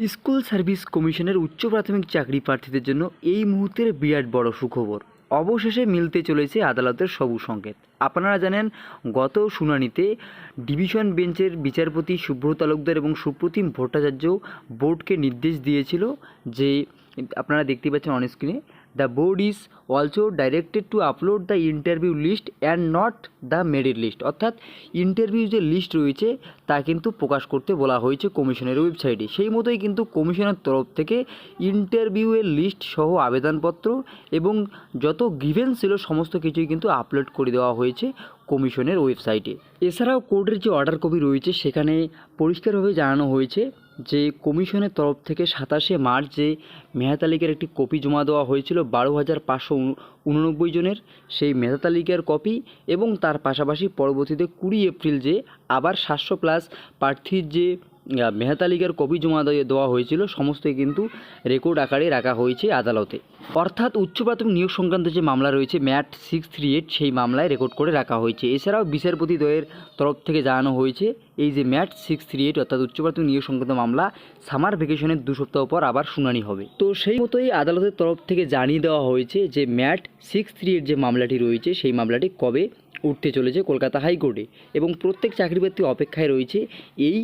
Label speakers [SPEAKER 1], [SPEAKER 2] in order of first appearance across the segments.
[SPEAKER 1] School service কমিশনের উচ্চ প্রাথমিক চাকরি প্রার্থীদের জন্য এই মুহূর্তের বিরাট বড় সুখবর। অবশেষে মিলতে চলেছে আদালতের সবুজ সংকেত। আপনারা জানেন, গত শুনানিতে ডিভিশন বেঞ্চের বিচারপতি শুভ্র তালুকদার এবং সুপ্রতিম ভট্টাচার্য বোর্ডকে নির্দেশ দিয়েছিল যে, আপনারা দেখতে পাচ্ছেন অন স্ক্রিনে, the board is also directed to upload the interview list and not the merit list. অর্থাৎ ইন্টারভিউ যে লিস্ট রয়েছে তা কিন্তু প্রকাশ করতে বলা হয়েছে কমিশনের ওয়েবসাইটে। সেই মতোই কিন্তু কমিশনের তরফ থেকে ইন্টারভিউয়ের লিস্ট সহ আবেদনপত্র এবং যত গ্রিভেন্স ছিল সমস্ত কিছুই কিন্তু আপলোড করে দেওয়া হয়েছে কমিশনের ওয়েবসাইটে। এছাড়াও কোর্টের যে অর্ডার কপি রয়েছে সেখানে পরিষ্কারভাবে জানানো হয়েছে যে কমিশনের তরফ থেকে 27শে মার্চ যে মেধা তালিকার একটি কপি জমা দেওয়া হয়েছিল 12,589 জনের, সেই মেধা তালিকার কপি এবং তার পাশাপাশি পরবর্তীতে 20 এপ্রিল যে আবার 700+ প্রার্থীর যে মেধা তালিকার কপি জমা দেওয়া হয়েছিল সমস্তই কিন্তু রেকর্ড আকারে রাখা হয়েছে আদালতে। অর্থাৎ উচ্চ প্রাথমিক নিয়োগ সংক্রান্ত যে মামলা রয়েছে ম্যাট 638, সেই মামলায় রেকর্ড করে রাখা হয়েছে। এছাড়াও বিচারপতি দ্বয়ের তরফ থেকে জানানো হয়েছে এই যে ম্যাট 638 অর্থাৎ উচ্চ প্রাথমিক নিয়োগ সংক্রান্ত মামলা সামার ভ্যাকেশনের 2 সপ্তাহ পর আবার শুনানি হবে। তো সেই মতোই আদালতের তরফ থেকে জানিয়ে দেওয়া হয়েছে যে ম্যাট 638 যে মামলাটি রয়েছে সেই মামলাটি কবে উঠতে চলেছে কলকাতা হাইকোর্টে, এবং প্রত্যেক চাকরিপ্রার্থী অপেক্ষায় রয়েছে এই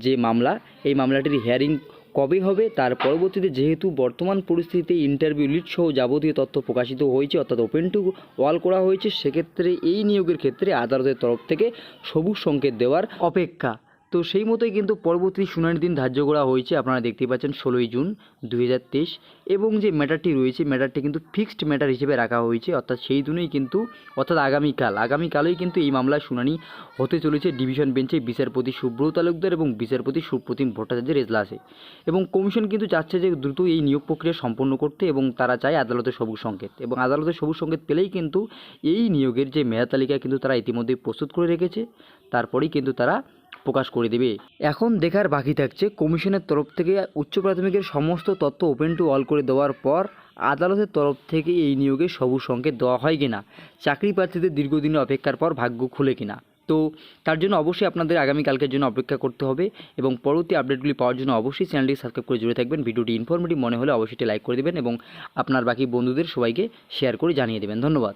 [SPEAKER 1] যে মামলা, এই মামলাটির হিয়ারিং কবে হবে। তার পরবর্তীতে যেহেতু বর্তমান পরিস্থিতিতে ইন্টারভিউ লিস্ট সহ যাবতীয় তথ্য প্রকাশিত হয়েছে অর্থাৎ ওপেন টু অল করা হয়েছে, সেক্ষেত্রে এই নিয়োগের ক্ষেত্রে আদালতের তরফ থেকে সবুজ সংকেত দেওয়ার অপেক্ষা। তো সেই মতোই কিন্তু পরবর্তী শুনানির দিন ধার্য করা হয়েছে। আপনারা দেখতেই পাচ্ছেন 16ই জুন 2023, এবং যে ম্যাটারটি রয়েছে ম্যাটারটি কিন্তু ফিক্সড ম্যাটার হিসেবে রাখা হয়েছে, অর্থাৎ সেই দিনেই কিন্তু অর্থাৎ আগামীকালই কিন্তু এই মামলার শুনানি হতে চলেছে ডিভিশন বেঞ্চে বিচারপতি শুভ্র তালুকদার এবং বিচারপতি সুপ্রতিম ভট্টাচার্যের এজলাসে। এবং কমিশন কিন্তু চাচ্ছে যে দ্রুত এই নিয়োগ প্রক্রিয়া সম্পন্ন করতে, এবং তারা চায় আদালতের সবুজ সংকেত, এবং আদালতের সবুজ সংকেত পেলেই কিন্তু এই নিয়োগের যে মেধা তালিকা কিন্তু তারা ইতিমধ্যেই প্রস্তুত করে রেখেছে, তারপরেই কিন্তু তারা প্রকাশ করে দেবে। এখন দেখার বাকি থাকছে কমিশনের তরফ থেকে উচ্চ প্রাথমিকের সমস্ত তথ্য ওপেন টু অল করে দেওয়ার পর আদালতের তরফ থেকে এই নিয়োগে সবুজ সংকেত দেওয়া হয় কিনা, চাকরি প্রার্থীদের দীর্ঘদিনের অপেক্ষার পর ভাগ্য খুলে কিনা। তো তার জন্য অবশ্যই আপনাদের আগামীকালকের জন্য অপেক্ষা করতে হবে, এবং পরবর্তী আপডেটগুলি পাওয়ার জন্য অবশ্যই চ্যানেলটি সাবস্ক্রাইব করে জুড়ে থাকবেন। ভিডিওটি ইনফরমেটিভ মনে হলে অবশ্যই লাইক করে দেবেন এবং আপনার বাকি বন্ধুদের সবাইকে শেয়ার করে জানিয়ে দেবেন। ধন্যবাদ।